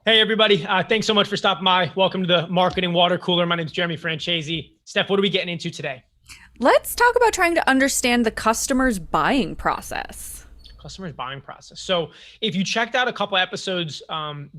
Hey, everybody. Thanks so much for stopping by. Welcome to the Marketing Water Cooler. My name is Jeremy Francesi. Steph, what are we getting into today? Let's talk about trying to understand the customer's buying process. Customers buying process. So if you checked out a couple episodes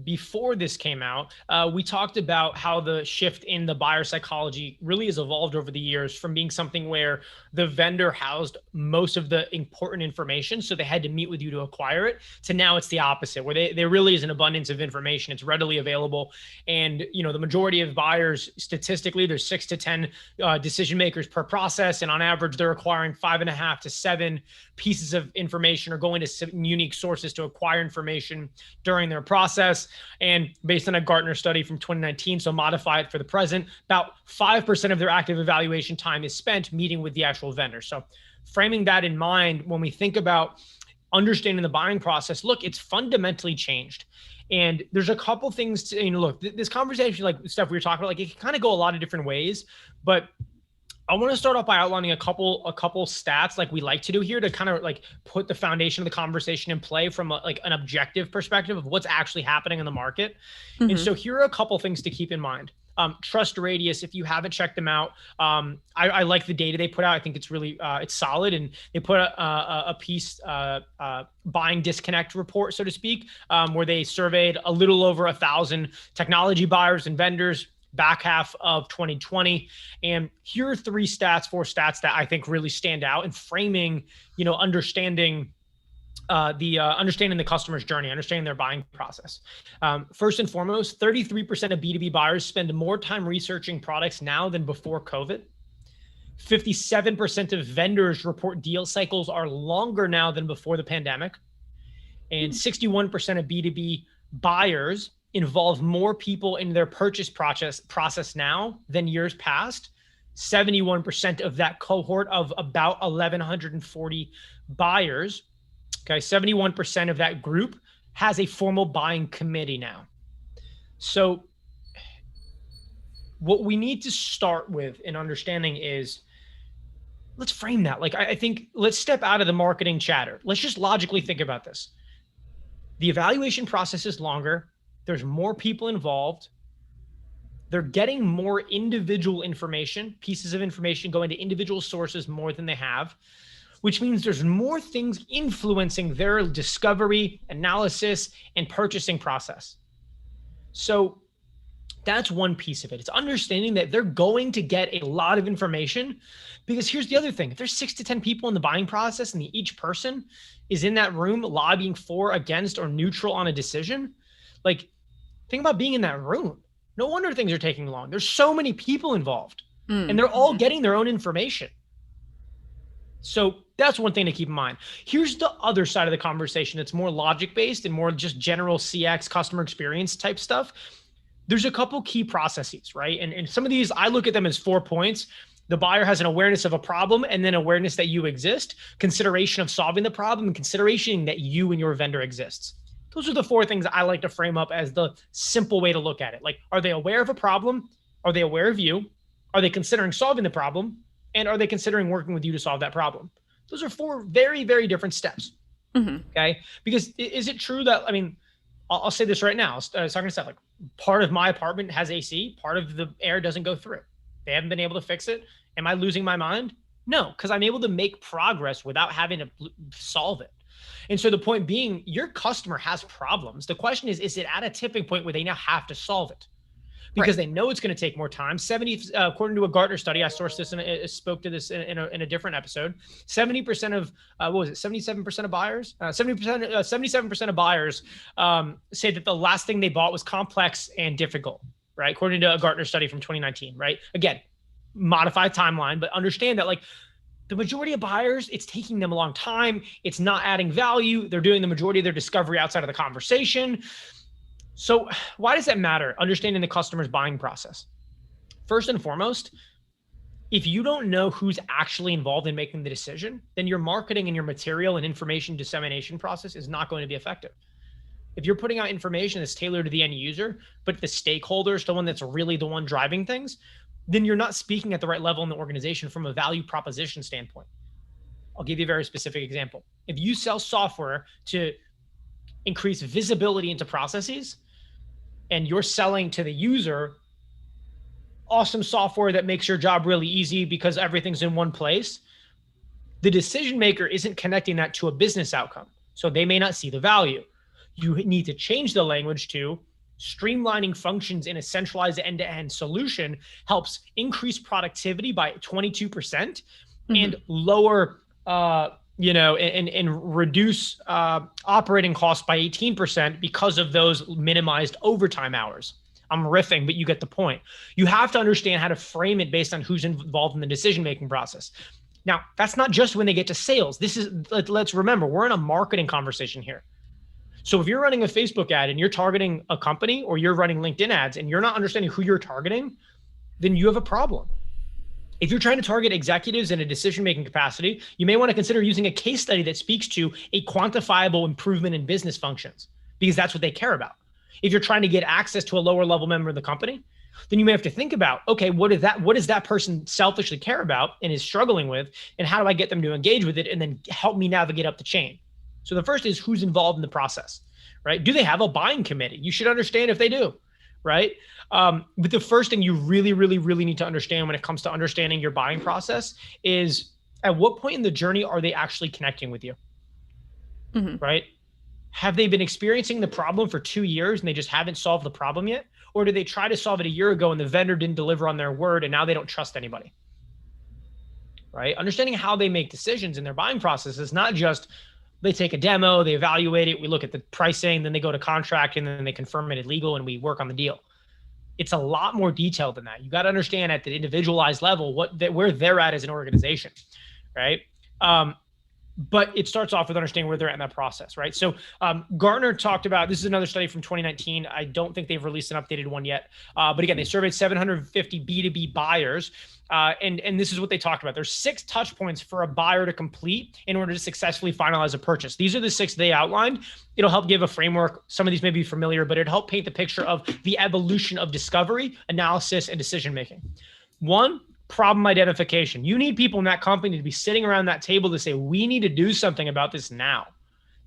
before this came out, we talked about how the shift in the buyer psychology really has evolved over the years from being something where the vendor housed most of the important information, so they had to meet with you to acquire it, to now it's the opposite, where there really is an abundance of information. It's readily available. And the majority of buyers, statistically, there's 6 to 10 decision makers per process. And on average, they're acquiring 5.5 to 7 pieces of information or going to some unique sources to acquire information during their process. And based on a Gartner study from 2019, so modify it for the present, about 5% of their active evaluation time is spent meeting with the actual vendor. So framing that in mind, when we think about understanding the buying process, look, it's fundamentally changed. And there's a couple things to, look, this conversation, like stuff we were talking about, like it can kind of go a lot of different ways, but I want to start off by outlining a couple stats like we like to do here to kind of like put the foundation of the conversation in play from like an objective perspective of what's actually happening in the market. And so here are a couple things to keep in mind. Trust Radius, if you haven't checked them out, I like the data they put out. I think it's really it's solid, and they put a piece buying disconnect report, so to speak, where they surveyed a little over 1,000 technology buyers and vendors back half of 2020. And here are four stats that I think really stand out in framing, understanding the customer's journey, understanding their buying process. First and foremost, 33% of B2B buyers spend more time researching products now than before COVID. 57% of vendors report deal cycles are longer now than before the pandemic. And 61% of B2B buyers involve more people in their purchase process now than years past. 71% of that cohort of about 1,140 buyers, okay, 71% of that group has a formal buying committee now. So what we need to start with in understanding is, let's frame that. Like, I think let's step out of the marketing chatter. Let's just logically think about this. The evaluation process is longer. There's more people involved. They're getting more individual information, pieces of information going to individual sources more than they have, which means there's more things influencing their discovery, analysis, and purchasing process. So that's one piece of it. It's understanding that they're going to get a lot of information, because here's the other thing. If there's 6 to 10 people in the buying process and each person is in that room lobbying for, against, or neutral on a decision, like, think about being in that room. No wonder things are taking long. There's so many people involved, and they're all getting their own information. So that's one thing to keep in mind. Here's the other side of the conversation that's more logic-based and more just general CX, customer experience type stuff. There's a couple key processes, right? And some of these, I look at them as 4 points. The buyer has an awareness of a problem, and then awareness that you exist, consideration of solving the problem, and consideration that you and your vendor exists. Those are the 4 things I like to frame up as the simple way to look at it. Like, are they aware of a problem? Are they aware of you? Are they considering solving the problem? And are they considering working with you to solve that problem? Those are 4 very, very different steps. Okay. Because is it true that, I'll say this right now. I was talking to Steph, like, part of my apartment has AC, part of the air doesn't go through. They haven't been able to fix it. Am I losing my mind? No, because I'm able to make progress without having to solve it. And so the point being, your customer has problems. The question is it at a tipping point where they now have to solve it? Because they know it's going to take more time. According to a Gartner study, I sourced this and spoke to this in a different episode. 70% of 77% of buyers, 77% of buyers say that the last thing they bought was complex and difficult, right? According to a Gartner study from 2019, right? Again, modified timeline, but understand that, like, the majority of buyers, it's taking them a long time. It's not adding value. They're doing the majority of their discovery outside of the conversation. So why does that matter? Understanding the customer's buying process. First and foremost, if you don't know who's actually involved in making the decision, then your marketing and your material and information dissemination process is not going to be effective. If you're putting out information that's tailored to the end user, but the stakeholders, the one that's really the one driving things, then you're not speaking at the right level in the organization from a value proposition standpoint. I'll give you a very specific example. If you sell software to increase visibility into processes, and you're selling to the user awesome software that makes your job really easy because everything's in one place, the decision maker isn't connecting that to a business outcome. So they may not see the value. You need to change the language to streamlining functions in a centralized end-to-end solution helps increase productivity by 22% and lower, and reduce operating costs by 18% because of those minimized overtime hours. I'm riffing, but you get the point. You have to understand how to frame it based on who's involved in the decision-making process. Now, that's not just when they get to sales. Let's remember, we're in a marketing conversation here. So if you're running a Facebook ad and you're targeting a company, or you're running LinkedIn ads and you're not understanding who you're targeting, then you have a problem. If you're trying to target executives in a decision-making capacity, you may want to consider using a case study that speaks to a quantifiable improvement in business functions, because that's what they care about. If you're trying to get access to a lower level member of the company, then you may have to think about, okay, what does that person selfishly care about and is struggling with, and how do I get them to engage with it and then help me navigate up the chain? So the first is who's involved in the process, right? Do they have a buying committee? You should understand if they do, right? But the first thing you really, really, really need to understand when it comes to understanding your buying process is, at what point in the journey are they actually connecting with you, right? Have they been experiencing the problem for 2 years and they just haven't solved the problem yet? Or did they try to solve it a year ago and the vendor didn't deliver on their word and now they don't trust anybody, right? Understanding how they make decisions in their buying process is not just they take a demo, they evaluate it, we look at the pricing, then they go to contract, and then they confirm it legal and we work on the deal. It's a lot more detailed than that. You got to understand at the individualized level where they're at as an organization, right? But it starts off with understanding where they're at in that process, right? So Gartner talked about, this is another study from 2019. I don't think they've released an updated one yet. But again, they surveyed 750 B2B buyers. And this is what they talked about. There's 6 touch points for a buyer to complete in order to successfully finalize a purchase. These are the 6 they outlined. It'll help give a framework. Some of these may be familiar, but it'll help paint the picture of the evolution of discovery, analysis, and decision-making. 1, problem identification. You need people in that company to be sitting around that table to say, we need to do something about this now.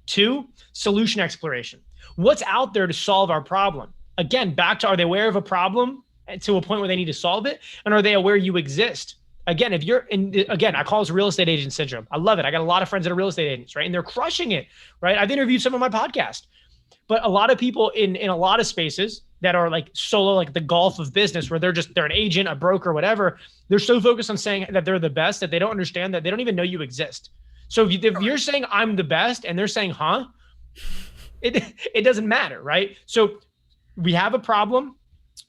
2, solution exploration. What's out there to solve our problem? Again, back to, are they aware of a problem to a point where they need to solve it? And are they aware you exist? Again, I call this real estate agent syndrome. I love it. I got a lot of friends that are real estate agents, right? And they're crushing it, right? I've interviewed some on my podcast, but a lot of people in a lot of spaces that are like solo, like the golf of business, where they're an agent, a broker, whatever. They're so focused on saying that they're the best that they don't understand that they don't even know you exist. So if you're saying I'm the best and they're saying, it doesn't matter, right? So we have a problem.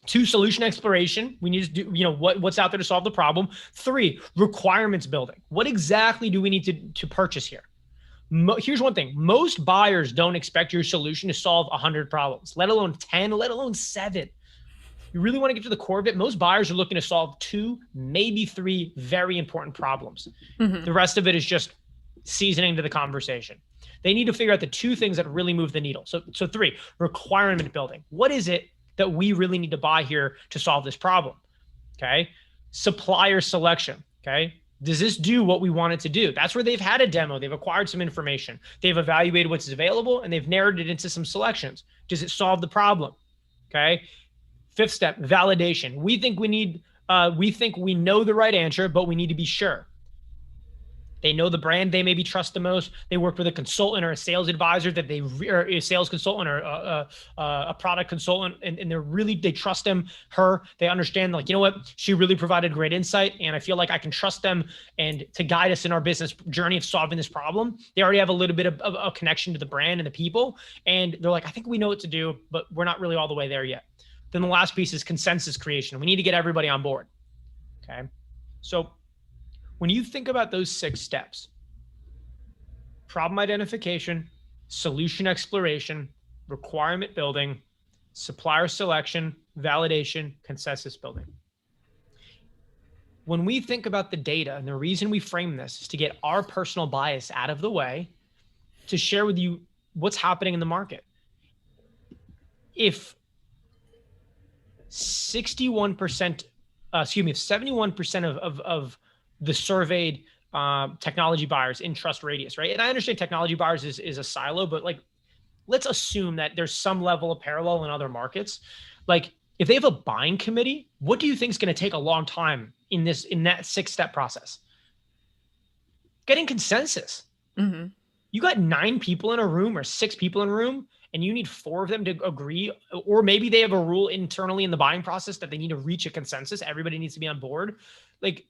2, solution exploration. We need to do, what's out there to solve the problem. 3, requirements building. What exactly do we need to purchase here? Here's one thing. Most buyers don't expect your solution to solve 100 problems, let alone 10, let alone 7. You really want to get to the core of it. Most buyers are looking to solve 2, maybe 3 very important problems. The rest of it is just seasoning to the conversation. They need to figure out the 2 things that really move the needle. So 3, requirement building. What is it that we really need to buy here to solve this problem? Okay. Supplier selection. Okay. Does this do what we want it to do? That's where they've had a demo. They've acquired some information. They've evaluated what's available and they've narrowed it into some selections. Does it solve the problem? Okay. 5th step, validation. We think we know the right answer, but we need to be sure. They know the brand they maybe trust the most. They work with a consultant or a sales advisor or a sales consultant or a product consultant, and they trust her. They understand, like, you know what, she really provided great insight, and I feel like I can trust them and to guide us in our business journey of solving this problem. They already have a little bit of a connection to the brand and the people, and they're like, I think we know what to do, but we're not really all the way there yet. Then the last piece is consensus creation. We need to get everybody on board. Okay, so when you think about those 6 steps, problem identification, solution exploration, requirement building, supplier selection, validation, consensus building. When we think about the data, and the reason we frame this is to get our personal bias out of the way, to share with you what's happening in the market. If 71% of the surveyed technology buyers in trust radius, right? And I understand technology buyers is a silo, but like let's assume that there's some level of parallel in other markets. Like if they have a buying committee, what do you think is going to take a long time in that 6-step process? Getting consensus. Mm-hmm. You got 9 people in a room or 6 people in a room, and you need 4 of them to agree, or maybe they have a rule internally in the buying process that they need to reach a consensus. Everybody needs to be on board. Like,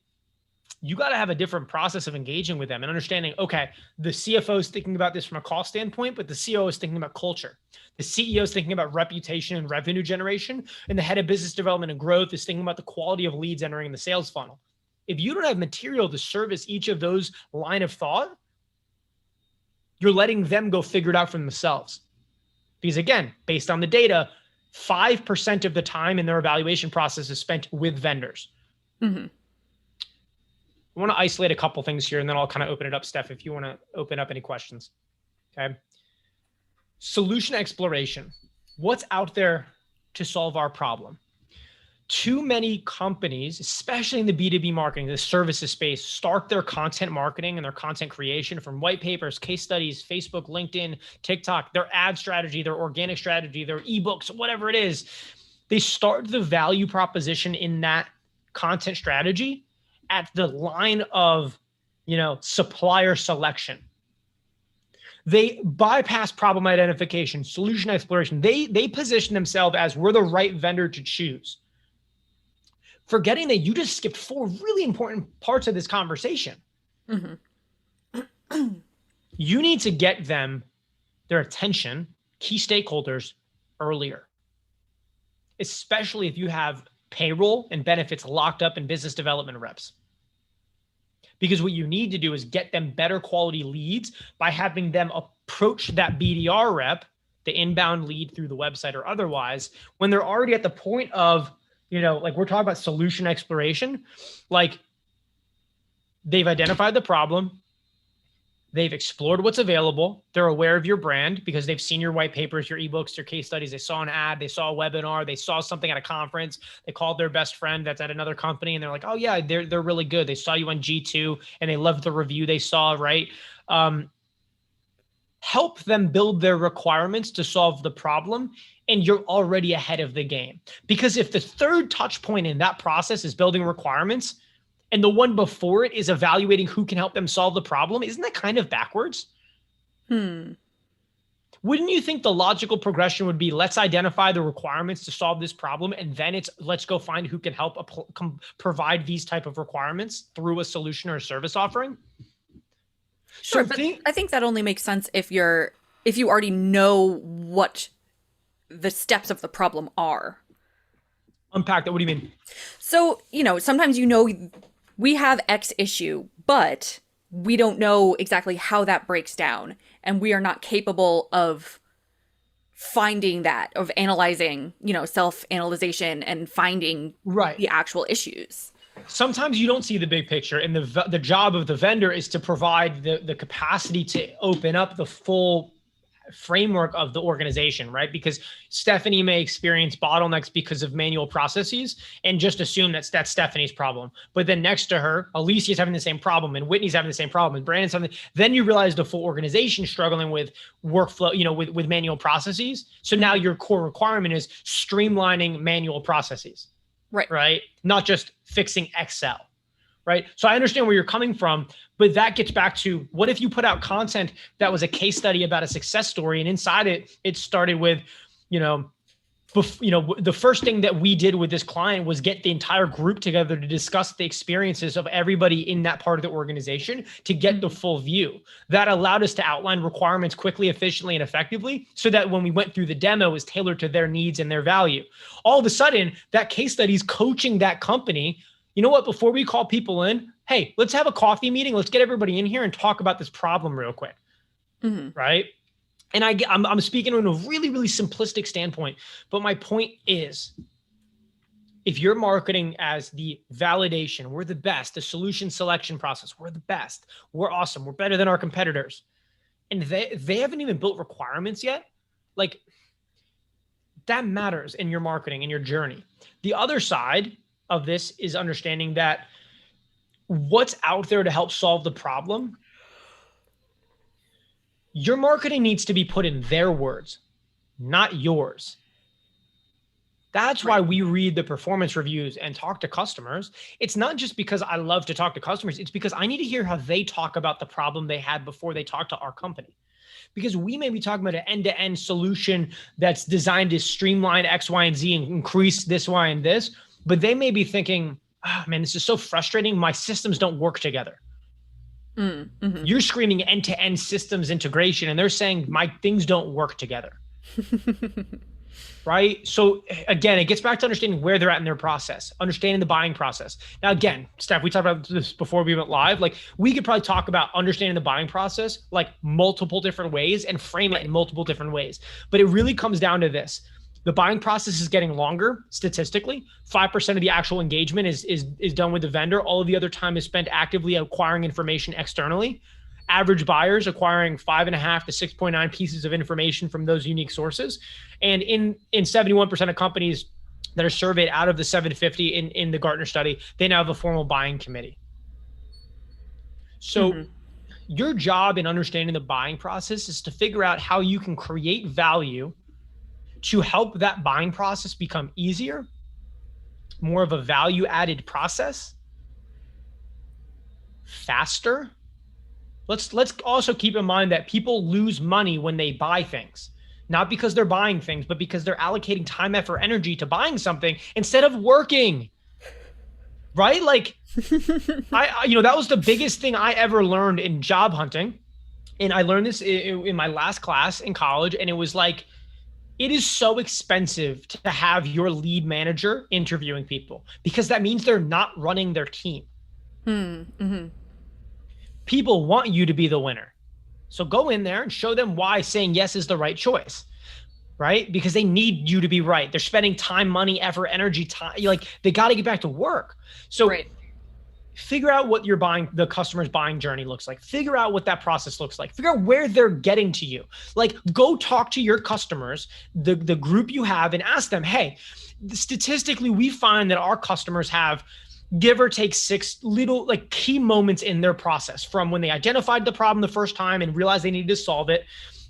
you got to have a different process of engaging with them and understanding, okay, the CFO is thinking about this from a cost standpoint, but the COO is thinking about culture. The CEO is thinking about reputation and revenue generation, and the head of business development and growth is thinking about the quality of leads entering the sales funnel. If you don't have material to service each of those line of thought, you're letting them go figure it out for themselves. Because again, based on the data, 5% of the time in their evaluation process is spent with vendors. Mm-hmm. I want to isolate a couple things here, and then I'll kind of open it up, Steph, if you want to open up any questions. Okay. Solution exploration. What's out there to solve our problem? Too many companies, especially in the B2B marketing, the services space, start their content marketing and their content creation from white papers, case studies, Facebook, LinkedIn, TikTok, their ad strategy, their organic strategy, their ebooks, whatever it is. They start the value proposition in that content strategy at the line of, supplier selection. They bypass problem identification, solution exploration. They position themselves as we're the right vendor to choose, forgetting that you just skipped 4 really important parts of this conversation. Mm-hmm. You need to get them their attention, key stakeholders, earlier, especially if you have payroll and benefits locked up in business development reps. Because what you need to do is get them better quality leads by having them approach that BDR rep, the inbound lead through the website or otherwise, when they're already at the point of, like we're talking about solution exploration, like they've identified the problem, they've explored what's available, they're aware of your brand because they've seen your white papers, your ebooks, your case studies, they saw an ad, they saw a webinar, they saw something at a conference, they called their best friend that's at another company and they're like, oh yeah, they're really good. They saw you on G2 and they loved the review they saw, right? Help them build their requirements to solve the problem, and you're already ahead of the game. Because if the third touch point in that process is building requirements, and the one before it is evaluating who can help them solve the problem, isn't that kind of backwards? Wouldn't you think the logical progression would be, let's identify the requirements to solve this problem, and then it's let's go find who can help provide these type of requirements through a solution or a service offering? Sure, but I think that only makes sense if you already know what the steps of the problem are. Unpack that. What do you mean? So, sometimes we have X issue, but we don't know exactly how that breaks down. And we are not capable of finding that, of analyzing, self-analyzation and finding the actual issues. Sometimes you don't see the big picture, and the job of the vendor is to provide the capacity to open up the full framework of the organization, right? Because Stephanie may experience bottlenecks because of manual processes and just assume that's Stephanie's problem. But then next to her, Alicia's having the same problem, and Whitney's having the same problem, and Brandon's having, then you realize the full organization is struggling with workflow, with manual processes. So now your core requirement is streamlining manual processes. Right. Not just fixing Excel. Right. So I understand where you're coming from, but that gets back to, what if you put out content that was a case study about a success story, and inside it started with, the first thing that we did with this client was get the entire group together to discuss the experiences of everybody in that part of the organization to get the full view. That allowed us to outline requirements quickly, efficiently, and effectively, so that when we went through the demo, it was tailored to their needs and their value. All of a sudden, that case study is coaching that company. You know what? Before we call people in, hey, let's have a coffee meeting. Let's get everybody in here and talk about this problem real quick. Mm-hmm. Right? And I'm speaking in a really, really simplistic standpoint, but my point is, if you're marketing as the validation, we're the best, the solution selection process, we're the best, we're awesome, we're better than our competitors, and they haven't even built requirements yet, like, that matters in your marketing and your journey. The other side of this is understanding that what's out there to help solve the problem, Your marketing needs to be put in their words, not yours. That's why we read the performance reviews and talk to customers. It's not just because I love to talk to customers. It's because I need to hear how they talk about the problem they had before they talk to our company. Because we may be talking about an end-to-end solution that's designed to streamline X, Y, and Z and increase this, Y, and this, but they may be thinking, oh, man, this is so frustrating. My systems don't work together. Mm-hmm. You're screaming end-to-end systems integration, and they're saying my things don't work together. Right? So again, it gets back to understanding where they're at in their process, understanding the buying process. Now, again, Steph, we talked about this before we went live. Like, we could probably talk about understanding the buying process like multiple different ways and frame it in multiple different ways. But it really comes down to this. The buying process is getting longer statistically. 5% of the actual engagement is done with the vendor. All of the other time is spent actively acquiring information externally. Average buyers acquiring 5.5 to 6.9 pieces of information from those unique sources. And in 71% of companies that are surveyed out of the 750 in the Gartner study, they now have a formal buying committee. So your job in understanding the buying process is to figure out how you can create value to help that buying process become easier, more of a value-added process, faster. Let's also keep in mind that people lose money when they buy things, not because they're buying things, but because they're allocating time, effort, energy to buying something instead of working. Right? Like, that was the biggest thing I ever learned in job hunting. And I learned this in my last class in college. And it was like, it is so expensive to have your lead manager interviewing people because that means they're not running their team. Mm-hmm. People want you to be the winner. So go in there and show them why saying yes is the right choice, right? Because they need you to be right. They're spending time, money, effort, energy, time. Like, they got to get back to work. So figure out what the customer's buying journey looks like. Figure out what that process looks like. Figure out where they're getting to you. Like, go talk to your customers, the group you have, and ask them, hey, statistically, we find that our customers have give or take 6 little like key moments in their process, from when they identified the problem the first time and realized they needed to solve it.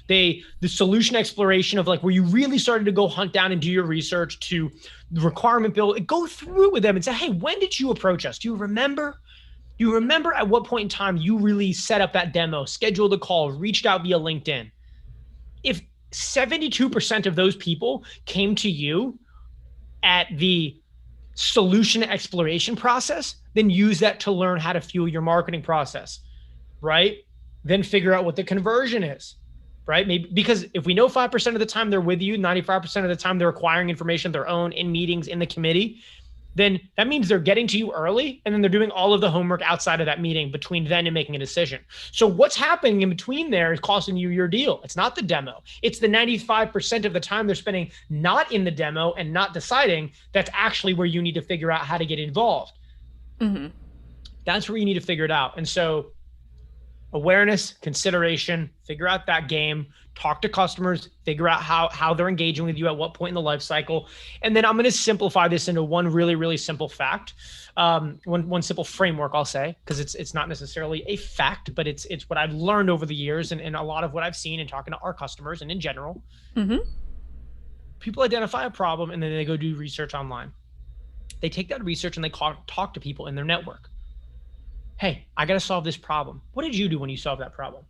The solution exploration of like where you really started to go hunt down and do your research, to the requirement build, go through with them and say, hey, when did you approach us? Do you remember? Do you remember at what point in time you really set up that demo, scheduled a call, reached out via LinkedIn? If 72% of those people came to you at the solution exploration process, then use that to learn how to fuel your marketing process, right? Then figure out what the conversion is, right? Maybe because if we know 5% of the time they're with you, 95% of the time they're acquiring information of their own in meetings, in the committee, then that means they're getting to you early, and then they're doing all of the homework outside of that meeting between then and making a decision. So what's happening in between there is costing you your deal. It's not the demo. It's the 95% of the time they're spending not in the demo and not deciding. That's actually where you need to figure out how to get involved. Mm-hmm. That's where you need to figure it out. And so awareness, consideration, figure out that game, talk to customers, figure out how they're engaging with you at what point in the life cycle. And then I'm going to simplify this into one really, really simple fact. One simple framework, I'll say, because it's not necessarily a fact, but it's what I've learned over the years and a lot of what I've seen in talking to our customers and in general. Mm-hmm. People identify a problem and then they go do research online. They take that research and they talk to people in their network. Hey, I got to solve this problem. What did you do when you solved that problem?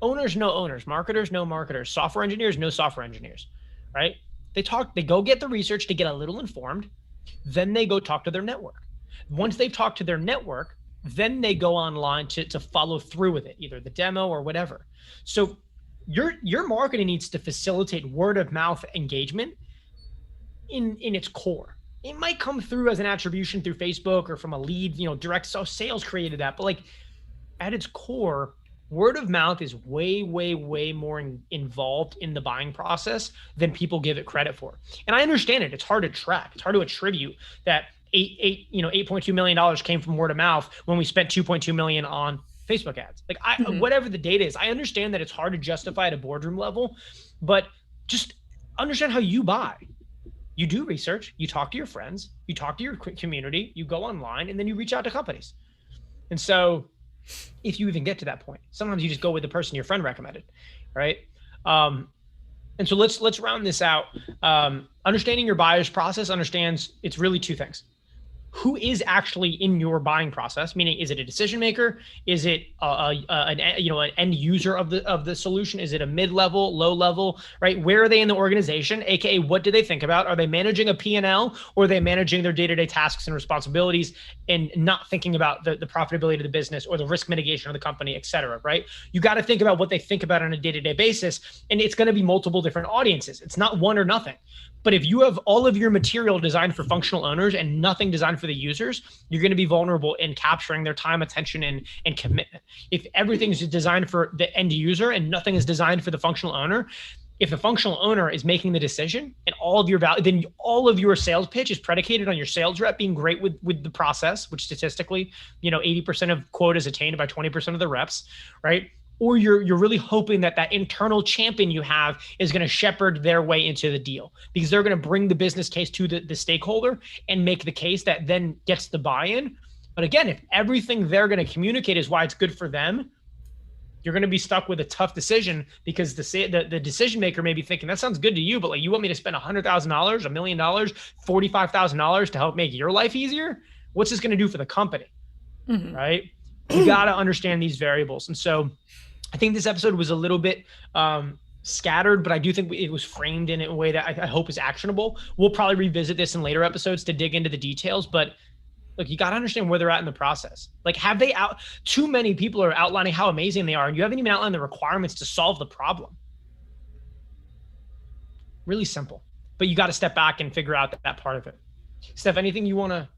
Owners know owners, marketers know marketers, software engineers know software engineers, right? They go get the research to get a little informed. Then they go talk to their network. Once they've talked to their network, then they go online to follow through with it, either the demo or whatever. So your marketing needs to facilitate word of mouth engagement in its core. It might come through as an attribution through Facebook or from a lead, direct sales created that. But like at its core, word of mouth is way, way, way more involved in the buying process than people give it credit for. And I understand it. It's hard to track. It's hard to attribute that $8.2 million came from word of mouth when we spent $2.2 million on Facebook ads. Like whatever the data is, I understand that it's hard to justify at a boardroom level, but just understand how you buy. You do research, you talk to your friends, you talk to your community, you go online, and then you reach out to companies. And so if you even get to that point, sometimes you just go with the person your friend recommended, right? Um, and so let's round this out. Understanding your buyer's process understands it's really two things. Who is actually in your buying process? Meaning, is it a decision maker? Is it an end user of the solution? Is it a mid-level, low level? Right? Where are they in the organization? AKA, what do they think about? Are they managing a P&L, or are they managing their day-to-day tasks and responsibilities and not thinking about the profitability of the business or the risk mitigation of the company, et cetera? Right? You got to think about what they think about on a day-to-day basis, and it's going to be multiple different audiences. It's not one or nothing. But if you have all of your material designed for functional owners and nothing designed for the users, you're going to be vulnerable in capturing their time, attention, and commitment. If everything is designed for the end user and nothing is designed for the functional owner, if the functional owner is making the decision and all of your value, then all of your sales pitch is predicated on your sales rep being great with the process, which statistically, 80% of quotas attained by 20% of the reps, right? Or you're really hoping that internal champion you have is going to shepherd their way into the deal, because they're going to bring the business case to the stakeholder and make the case that then gets the buy-in. But again, if everything they're going to communicate is why it's good for them, you're going to be stuck with a tough decision, because the decision maker may be thinking, that sounds good to you, but like, you want me to spend $100,000, $1 million, $45,000 to help make your life easier? What's this going to do for the company? Mm-hmm. Right? You got to understand these variables. And so I think this episode was a little bit scattered, but I do think it was framed in a way that I hope is actionable. We'll probably revisit this in later episodes to dig into the details, but look, you got to understand where they're at in the process. Like, too many people are outlining how amazing they are, and you haven't even outlined the requirements to solve the problem. Really simple, but you got to step back and figure out that part of it. Steph, anything you want to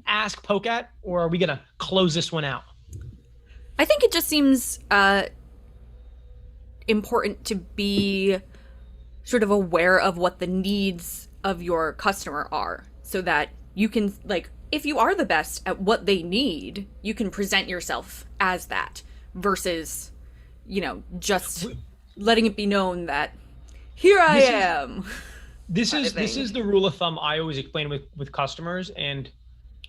ask, poke at, or are we going to close this one out? I think it just seems important to be sort of aware of what the needs of your customer are, so that you can, like, if you are the best at what they need, you can present yourself as that, versus, just letting it be known that here I am. This is the rule of thumb I always explain with customers, and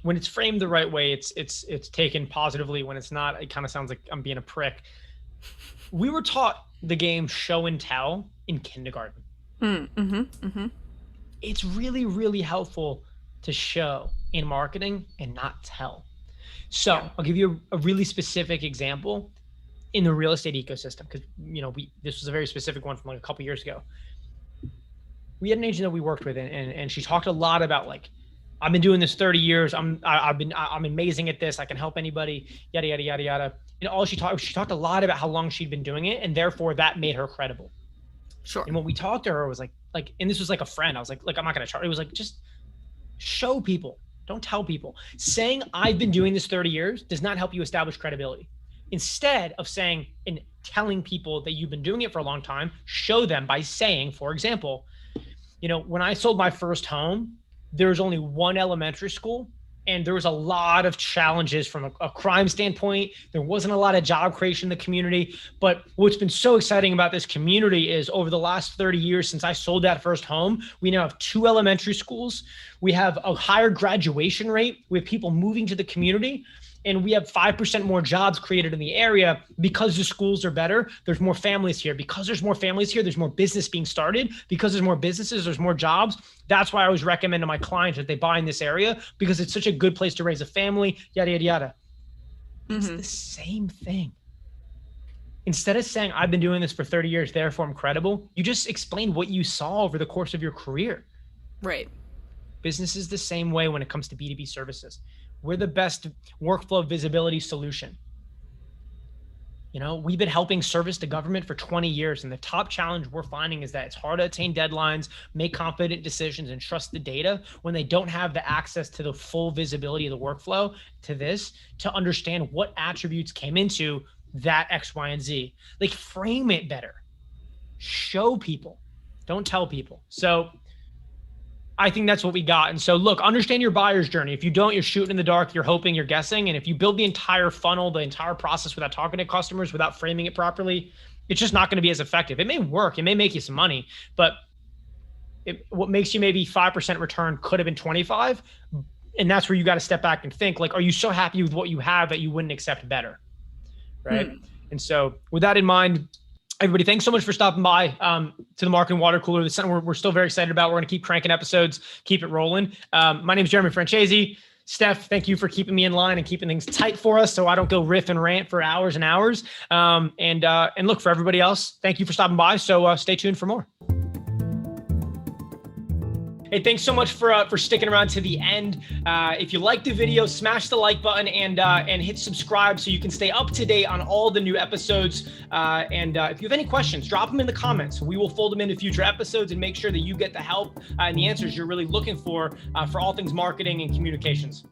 when it's framed the right way, it's taken positively. When it's not, it kind of sounds like I'm being a prick. We were taught the game show and tell in kindergarten. It's really, really helpful to show in marketing and not tell. So I'll give you a really specific example in the real estate ecosystem, because this was a very specific one from like a couple years ago. We had an agent that we worked with, and she talked a lot about, like, I've been doing this 30 years. I'm amazing at this. I can help anybody, yada, yada, yada, yada. And she talked a lot about how long she'd been doing it, and therefore that made her credible. Sure. And when we talked to her, it was like, and this was like a friend. I was like, I'm not going to charge. It was like, just show people, don't tell people. Saying I've been doing this 30 years does not help you establish credibility. Instead of saying and telling people that you've been doing it for a long time, show them by saying, for example, when I sold my first home, there was only one elementary school, and there was a lot of challenges from a crime standpoint. There wasn't a lot of job creation in the community. But what's been so exciting about this community is, over the last 30 years since I sold that first home, we now have 2 elementary schools. We have a higher graduation rate with people moving to the community. And we have 5% more jobs created in the area because the schools are better. There's more families here. Because there's more families here, there's more business being started. Because there's more businesses, there's more jobs. That's why I always recommend to my clients that they buy in this area, because it's such a good place to raise a family, yada, yada, yada. It's the same thing. Instead of saying, I've been doing this for 30 years, therefore I'm credible, you just explain what you saw over the course of your career. Right. Business is the same way when it comes to B2B services. We're the best workflow visibility solution. We've been helping service the government for 20 years. And the top challenge we're finding is that it's hard to attain deadlines, make confident decisions, and trust the data when they don't have the access to the full visibility of the workflow to understand what attributes came into that X, Y, and Z. Like, frame it better. Show people. Don't tell people. So I think that's what we got. And so, look, understand your buyer's journey. If you don't, you're shooting in the dark, you're hoping, you're guessing. And if you build the entire funnel, the entire process without talking to customers, without framing it properly, it's just not going to be as effective. It may work, it may make you some money, but what makes you maybe 5% return could have been 25. And that's where you got to step back and think, like, are you so happy with what you have that you wouldn't accept better? Right. And so with that in mind, Everybody, thanks so much for stopping by to the Marketing Water Cooler. This is something we're still very excited about. We're going to keep cranking episodes, keep it rolling. My name is Jeremy Francesi. Steph, thank you for keeping me in line and keeping things tight for us so I don't go riff and rant for hours and hours. And look, for everybody else, thank you for stopping by. So stay tuned for more. Hey, thanks so much for sticking around to the end. If you liked the video, smash the like button and hit subscribe so you can stay up to date on all the new episodes. If you have any questions, drop them in the comments. We will fold them into future episodes and make sure that you get the help and the answers you're really looking for all things marketing and communications.